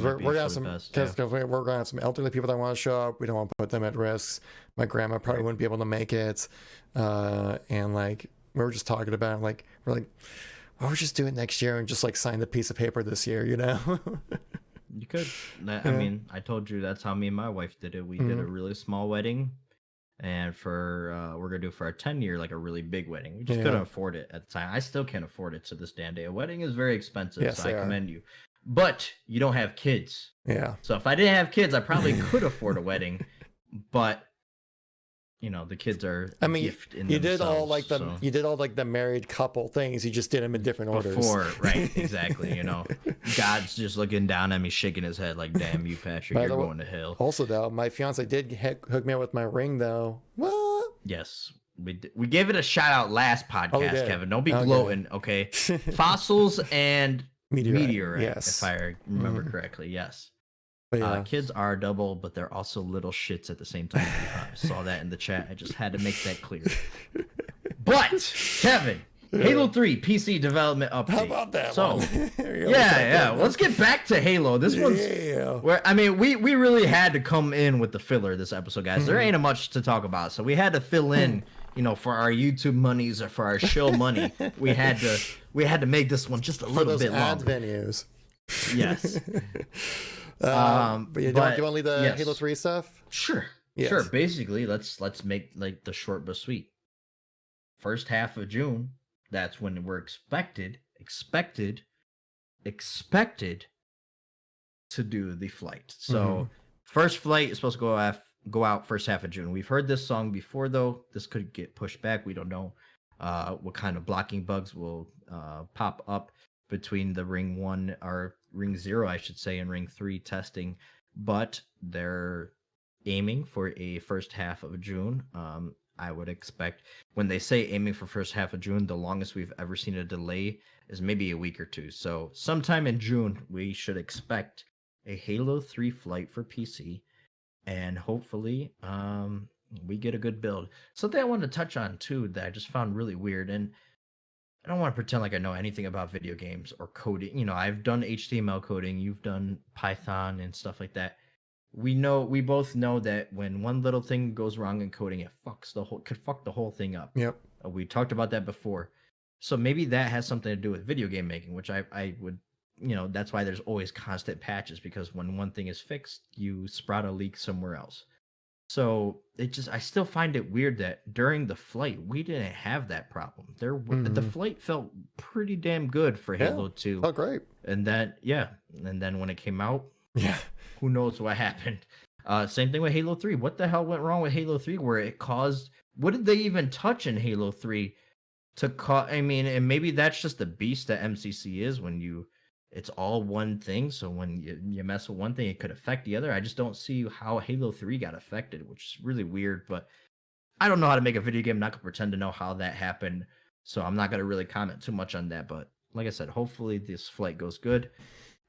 we're gonna have we're gonna have some elderly people that want to show up. We don't want to put them at risk. My grandma probably wouldn't be able to make it, and like we were just talking about it, like we're like, well, we'll just do it next year and just like sign the piece of paper this year, You could. I mean, I told you that's how me and my wife did it. We did a really small wedding, and we're gonna do for our 10-year like a really big wedding. We just couldn't afford it at the time. I still can't afford it to this day and day. A wedding is very expensive, so I commend you. But you don't have kids. Yeah. So if I didn't have kids, I probably could afford a wedding, but the kids are a gift in you themselves, you did all like the married couple things. You just did them in different orders. Right? Exactly. God's just looking down at me, shaking his head like, "Damn you, Patrick, you're going to hell." Also, though, my fiance did hook me up with my ring, though. What? Yes, we gave it a shout out last podcast, Kevin. Don't be gloating, okay? Fossils and meteorite, yes. if I remember correctly. Yes. Kids are double, but they're also little shits at the same time. I saw that in the chat. I just had to make that clear. But Kevin, Halo 3 PC development update. How about that? So, let's get back to Halo. This one's where we really had to come in with the filler this episode, guys. There ain't much to talk about, so we had to fill in. For our YouTube monies or for our show money, we had to make this one just a little bit longer. Ad venues. Yes. But do you want to leave the Halo 3 stuff? Sure. Yes. Sure. Basically, let's make like the short but sweet. First half of June, that's when we're expected to do the flight. So first flight is supposed to go out first half of June. We've heard this song before, though. This could get pushed back. We don't know what kind of blocking bugs will pop up between the Ring 1 or Ring 0, I should say, and Ring 3 testing, but they're aiming for a first half of June. I would expect when they say aiming for first half of June, the longest we've ever seen a delay is maybe a week or two. So sometime in June, we should expect a Halo 3 flight for PC, and hopefully we get a good build. Something I wanted to touch on too that I just found really weird, and I don't want to pretend like I know anything about video games or coding. I've done HTML coding, you've done Python and stuff like that. We both know that when one little thing goes wrong in coding, it could fuck the whole thing up. Yep. We talked about that before. So maybe that has something to do with video game making, which I would, that's why there's always constant patches, because when one thing is fixed, you sprout a leak somewhere else. So I still find it weird that during the flight, we didn't have that problem. The flight felt pretty damn good for Halo 2. Oh, great. And then, when it came out, who knows what happened. Same thing with Halo 3. What the hell went wrong with Halo 3 where it caused, what did they even touch in Halo 3 to cause, and maybe that's just the beast that MCC is when it's all one thing. So when you mess with one thing, it could affect the other. I just don't see how Halo 3 got affected, which is really weird. But I don't know how to make a video game. I'm not going to pretend to know how that happened. So I'm not going to really comment too much on that. But like I said, hopefully this flight goes good.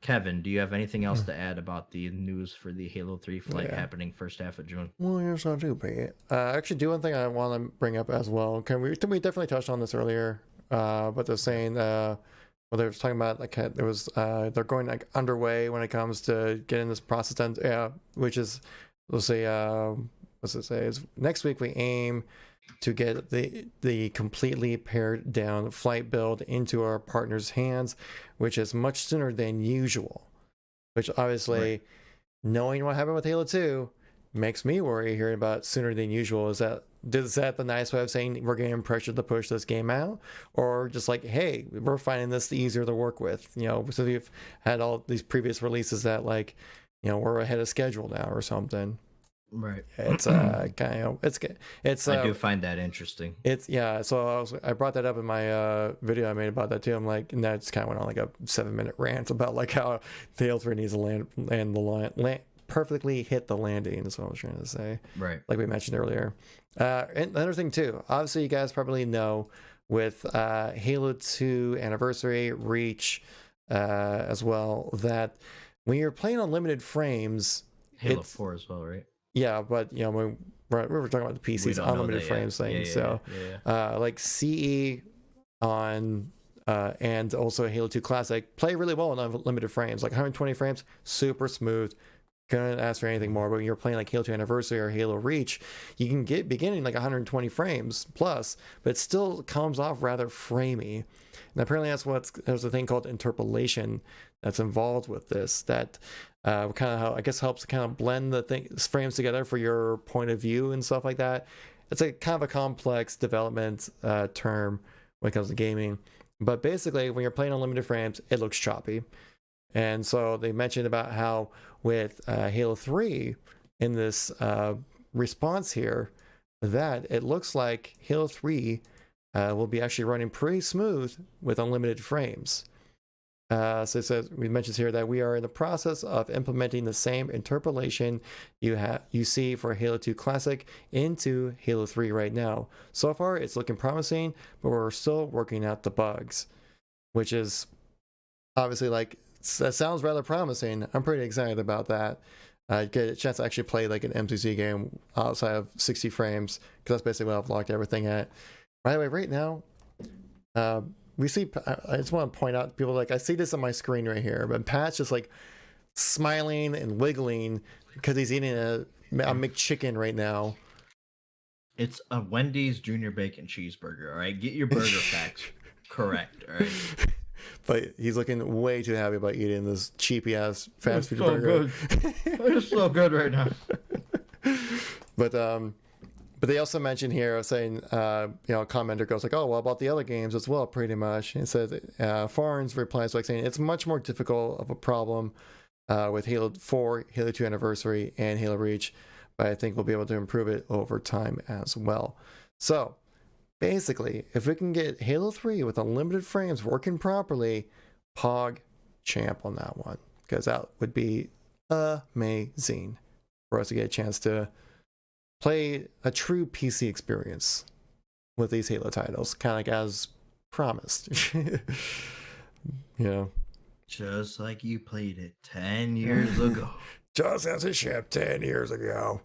Kevin, do you have anything else to add about the news for the Halo 3 flight happening first half of June? Well, yes, I do, Pete. Actually, do one thing I want to bring up as well. We definitely touched on this earlier, but they're saying... they were talking about they're going like underway when it comes to getting this process done. Which is, let's say, is next week we aim to get the completely pared down flight build into our partners' hands, which is much sooner than usual. Which obviously, knowing what happened with Halo 2, makes me worry hearing about sooner than usual. Is that is that the nice way of saying we're getting pressure to push this game out, or just like, hey, we're finding this easier to work with? So we've had all these previous releases that like, we're ahead of schedule now or something. Right. It's it's I do find that interesting. It's so I brought that up in my video I made about that too. I'm like, and that just kind of went on like a 7-minute rant about like how Halo 3 needs to land perfectly hit the landing is what I was trying to say. Right. Like we mentioned earlier. And another thing too, obviously you guys probably know with Halo 2 Anniversary, Reach as well, that when you're playing on limited frames, Halo 4 as well, right? Yeah, but we were talking about the PC's unlimited frames thing. Like CE on and also Halo 2 Classic play really well on unlimited frames, like 120 frames, super smooth. Couldn't ask for anything more. But when you're playing like Halo 2 Anniversary or Halo Reach, you can get beginning like 120 frames plus, but it still comes off rather framey. And apparently there's a thing called interpolation that's involved with this that kind of how I guess helps kind of blend the frames together for your point of view and stuff like that. It's a kind of a complex development term when it comes to gaming, but basically when you're playing on limited frames, it looks choppy. And so they mentioned about how with Halo 3 in this response here, that it looks like Halo 3 will be actually running pretty smooth with unlimited frames. So it says, we mentioned here that we are in the process of implementing the same interpolation you see for Halo 2 Classic into Halo 3 right now. So far, it's looking promising, but we're still working out the bugs, which is obviously like, that sounds rather promising. I'm pretty excited about that. Get a chance to actually play like an MCC game outside of 60 frames, because that's basically what I've locked everything at. By the way, right now, we see, I just want to point out, people like, I see this on my screen right here, but Pat's just like smiling and wiggling because he's eating a McChicken right now. It's a Wendy's Junior Bacon Cheeseburger, all right? Get your burger facts correct, all right? But he's looking way too happy about eating this cheapy ass fast food so burger. Good. It's so good right now. But they also mentioned here saying, a commenter goes like, oh, well, about the other games as well, pretty much. And it says, Farns replies like saying, it's much more difficult of a problem with Halo 4, Halo 2 Anniversary, and Halo Reach, but I think we'll be able to improve it over time as well. So, basically, if we can get Halo 3 with unlimited frames working properly, Pog champ on that one, because that would be amazing for us to get a chance to play a true PC experience with these Halo titles, kind of like as promised. Just like you played it 10 years ago. Just as it shipped 10 years ago.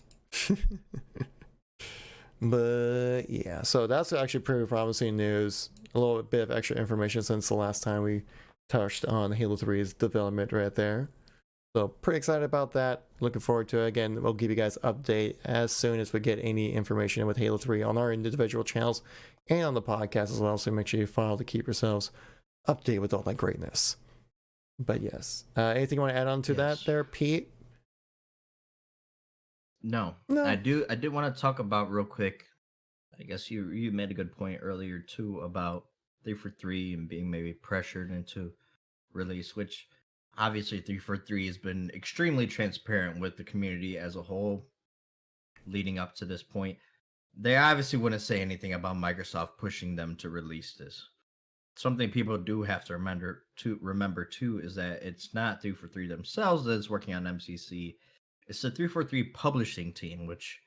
But yeah, so that's actually pretty promising news. A little bit of extra information since the last time we touched on Halo 3's development right there. So pretty excited about that. Looking forward to it. Again, we'll give you guys an update as soon as we get any information with Halo 3 on our individual channels and on the podcast as well. So make sure you follow to keep yourselves updated with all that greatness. But yes, anything you want to add on to that there, Pete? No. I did want to talk about real quick. I guess you made a good point earlier too about 343 and being maybe pressured into release, which obviously 343 has been extremely transparent with the community as a whole leading up to this point. They obviously wouldn't say anything about Microsoft pushing them to release this. Something people do have to remember too is that it's not 343 themselves that's working on MCC. It's the 343 publishing team, which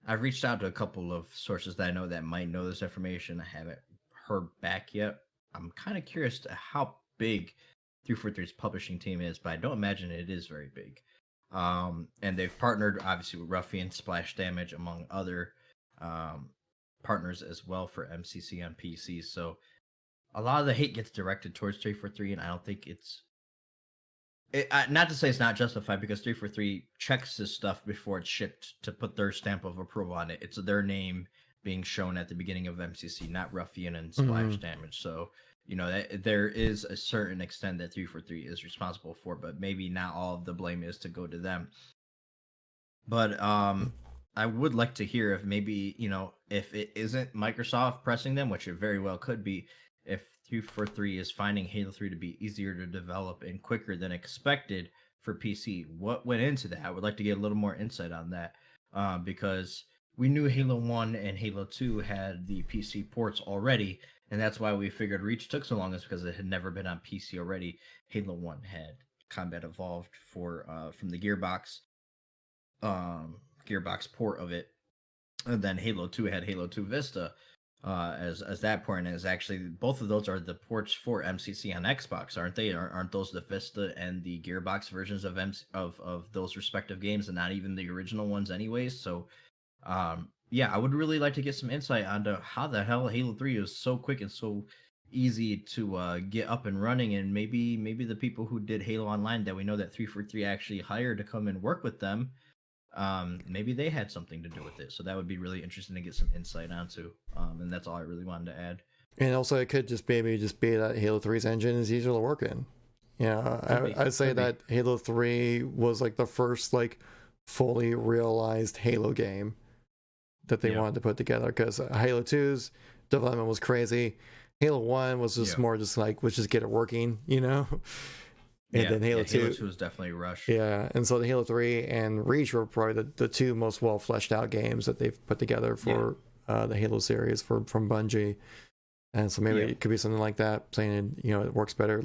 I've reached out to a couple of sources that I know that might know this information. I haven't heard back yet. I'm kind of curious to how big 343's publishing team is, but I don't imagine it is very big. And they've partnered obviously with Ruffian, Splash Damage, among other partners as well for MCC on PC. So a lot of the hate gets directed towards 343, and I don't think not to say it's not justified, because 343 checks this stuff before it's shipped to put their stamp of approval on it. It's their name being shown at the beginning of MCC, not Ruffian and Splash Damage. So, there is a certain extent that 343 is responsible for, but maybe not all of the blame is to go to them. But I would like to hear if maybe, if it isn't Microsoft pressing them, which it very well could be, if 343 is finding Halo 3 to be easier to develop and quicker than expected for PC. What went into that? I would like to get a little more insight on that, because we knew Halo 1 and Halo 2 had the PC ports already, and that's why we figured Reach took so long, is because it had never been on PC already. Halo 1 had Combat Evolved from the Gearbox port of it, and then Halo 2 had Halo 2 Vista as that port, and is actually both of those are the ports for MCC on Xbox, aren't they? Aren't those the Vista and the Gearbox versions of those respective games, and not even the original ones, anyways? So, yeah, I would really like to get some insight onto how the hell Halo 3 is so quick and so easy to get up and running, and maybe the people who did Halo Online that we know that 343 actually hired to come and work with them, maybe they had something to do with it. So that would be really interesting to get some insight onto, and that's all I really wanted to add. And also, it could just be that Halo 3's engine is easier to work in. I'd say that Halo 3 was like the first like fully realized Halo game that they wanted to put together, because Halo 2's development was crazy. Halo 1 was just more just like, let's just get it working, And then Halo 2 was definitely rushed. Yeah, and so the Halo 3 and Reach were probably the two most well fleshed out games that they've put together for the Halo series from Bungie. And so maybe it could be something like that, saying it works better.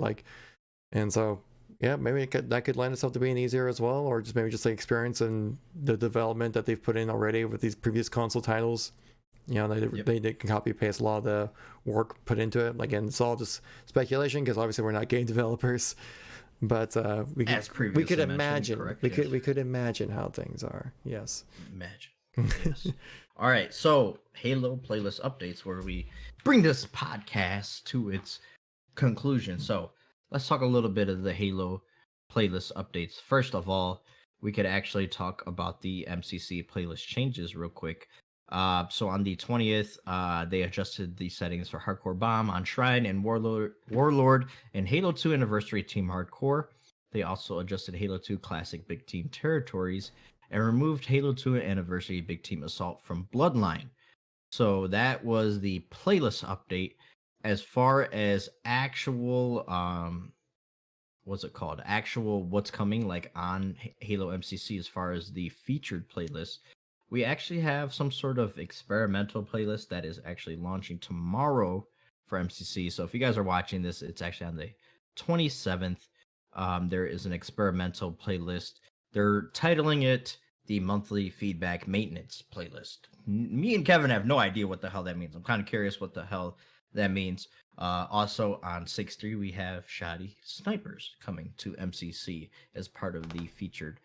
And so maybe that could lend itself to being easier as well, or just maybe just the experience and the development that they've put in already with these previous console titles. They can copy paste a lot of the work put into it. Again, it's all just speculation, because obviously we're not game developers. But we could imagine. We could imagine how things are. Yes. Imagine. Yes. All right. So Halo playlist updates, where we bring this podcast to its conclusion. So let's talk a little bit of the Halo playlist updates. First of all, we could actually talk about the MCC playlist changes real quick. So on the 20th, they adjusted the settings for Hardcore Bomb on Shrine and Warlord and Halo 2 Anniversary Team Hardcore. They also adjusted Halo 2 Classic Big Team Territories and removed Halo 2 Anniversary Big Team Assault from Bloodline. So that was the playlist update. As far as actual, what's it called? Actual what's coming like on Halo MCC as far as the featured playlist. We actually have some sort of experimental playlist that is actually launching tomorrow for MCC. So if you guys are watching this, it's actually on the 27th. There is an experimental playlist. They're titling it the Monthly Feedback Maintenance Playlist. Me and Kevin have no idea what the hell that means. I'm kind of curious what the hell that means. Also on 6.3, we have Shoddy Snipers coming to MCC as part of the featured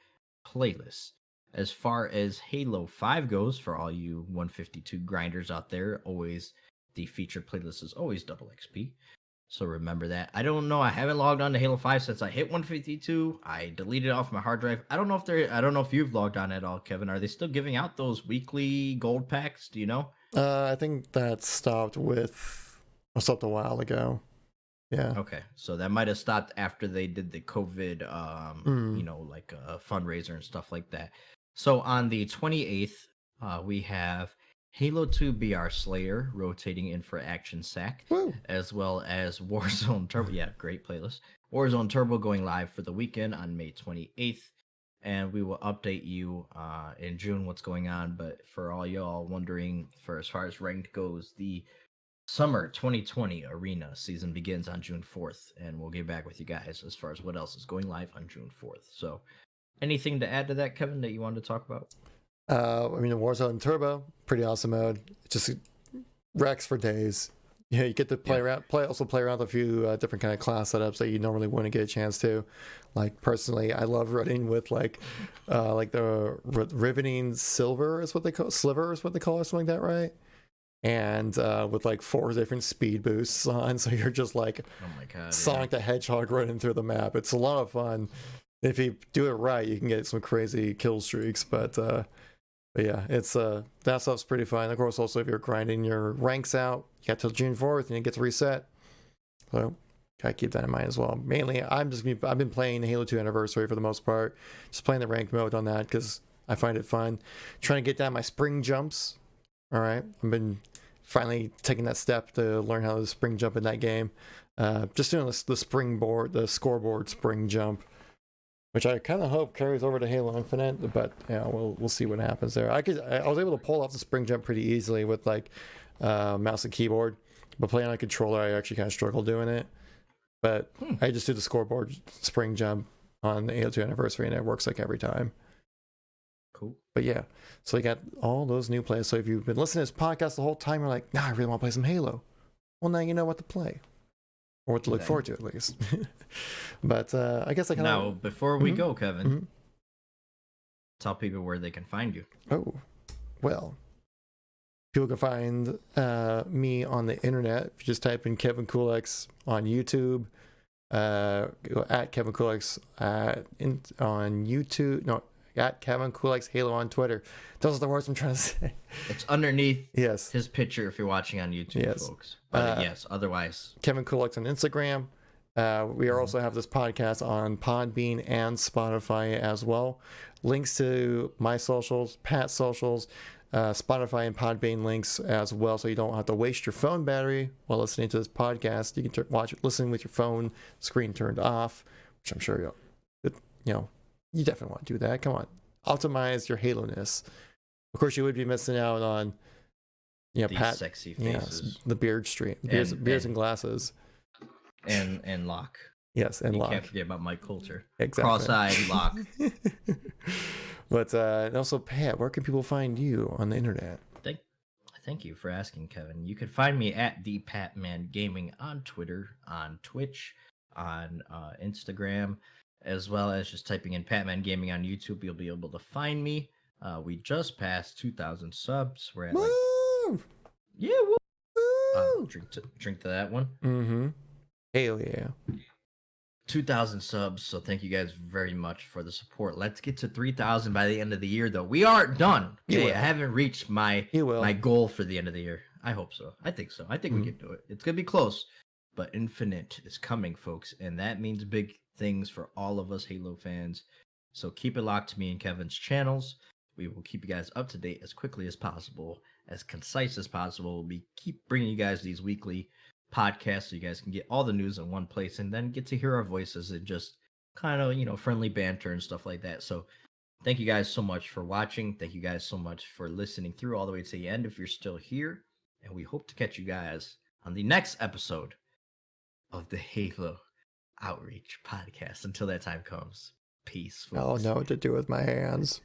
playlist. As far as Halo 5 goes, for all you 152 grinders out there, always the featured playlist is always double XP. So remember that. I don't know. I haven't logged on to Halo 5 since I hit 152. I deleted it off my hard drive. I don't know if you've logged on at all, Kevin. Are they still giving out those weekly gold packs? Do you know? I think that stopped a while ago. Yeah. Okay. So that might have stopped after they did the COVID, fundraiser and stuff like that. So on the 28th, we have Halo 2 BR Slayer rotating in for Action Sack, as well as Warzone Turbo. Yeah, great playlist. Warzone Turbo going live for the weekend on May 28th. And we will update you in June what's going on. But for all y'all wondering, for as far as ranked goes, the Summer 2020 Arena season begins on June 4th. And we'll get back with you guys as far as what else is going live on June 4th. So anything to add to that, Kevin, that you wanted to talk about? Warzone Turbo, pretty awesome mode. It just wrecks for days. You get to play around with a few different kind of class setups that you normally wouldn't get a chance to. Like personally, I love running with like the riveting sliver is what they call it, or something like that, right? And with like 4 different speed boosts on, so you're just like, oh my God, Sonic the Hedgehog running through the map. It's a lot of fun. If you do it right, you can get some crazy kill streaks, but yeah, it's that stuff's pretty fun. Of course, also if you're grinding your ranks out, you got till June 4th and it gets reset. So gotta keep that in mind as well. Mainly, I've been playing Halo 2 Anniversary for the most part, just playing the ranked mode on that, because I find it fun. Trying to get down my spring jumps. All right, I've been finally taking that step to learn how to spring jump in that game. Just doing the scoreboard spring jump, which I kind of hope carries over to Halo Infinite, but yeah, we'll see what happens there. I was able to pull off the spring jump pretty easily with like mouse and keyboard, but playing on a controller, I actually kind of struggle doing it. But I just do the scoreboard spring jump on the Halo 2 anniversary, and it works like every time. Cool. But yeah, so you got all those new plays. So if you've been listening to this podcast the whole time, you're like, nah, I really want to play some Halo. Well, now you know what to play, or what to look forward to at least. But I guess now before we go, Kevin, tell people where they can find you. Oh, well, people can find me on the internet. If you just type in KevinKoolx on YouTube, at KevinKoolx on YouTube. No, at KevinKoolx Halo on Twitter. Those are the words I'm trying to say. It's underneath his picture if you're watching on YouTube, folks. But yes, otherwise. KevinKoolx on Instagram. We also have this podcast on Podbean and Spotify as well. Links to my socials, Pat's socials, Spotify and Podbean links as well, so you don't have to waste your phone battery while listening to this podcast. You can listen with your phone screen turned off, which I'm sure you definitely want to do that. Come on, optimize your Halo-ness. Of course, you would be missing out on these Pat, sexy faces, the beard stream, beards and glasses, and Locke. Yes, and Locke. Can't forget about Mike Coulter. Exactly. Cross-eyed Locke. But and also, Pat, where can people find you on the internet? Thank you for asking, Kevin. You can find me at the Patman Gaming on Twitter, on Twitch, on Instagram, as well as just typing in Patman Gaming on YouTube. You'll be able to find me. We just passed 2,000 subs. We're at like, woo! Drink to that one. Mm-hmm. Hell yeah. 2,000 subs, so thank you guys very much for the support. Let's get to 3,000 by the end of the year, though. We aren't done. Okay, I haven't reached my goal for the end of the year. I hope so. I think so. I think we can do it. It's gonna be close, but Infinite is coming, folks, and that means big things for all of us Halo fans. So keep it locked to me and Kevin's channels. We will keep you guys up to date as quickly as possible, as concise as possible. We'll keep bringing you guys these weekly podcasts so you guys can get all the news in one place and then get to hear our voices and just kind of, friendly banter and stuff like that. So thank you guys so much for watching. Thank you guys so much for listening through all the way to the end if you're still here. And we hope to catch you guys on the next episode of the Halo Outreach podcast. Until that time comes, peace. I don't know what to do with my hands.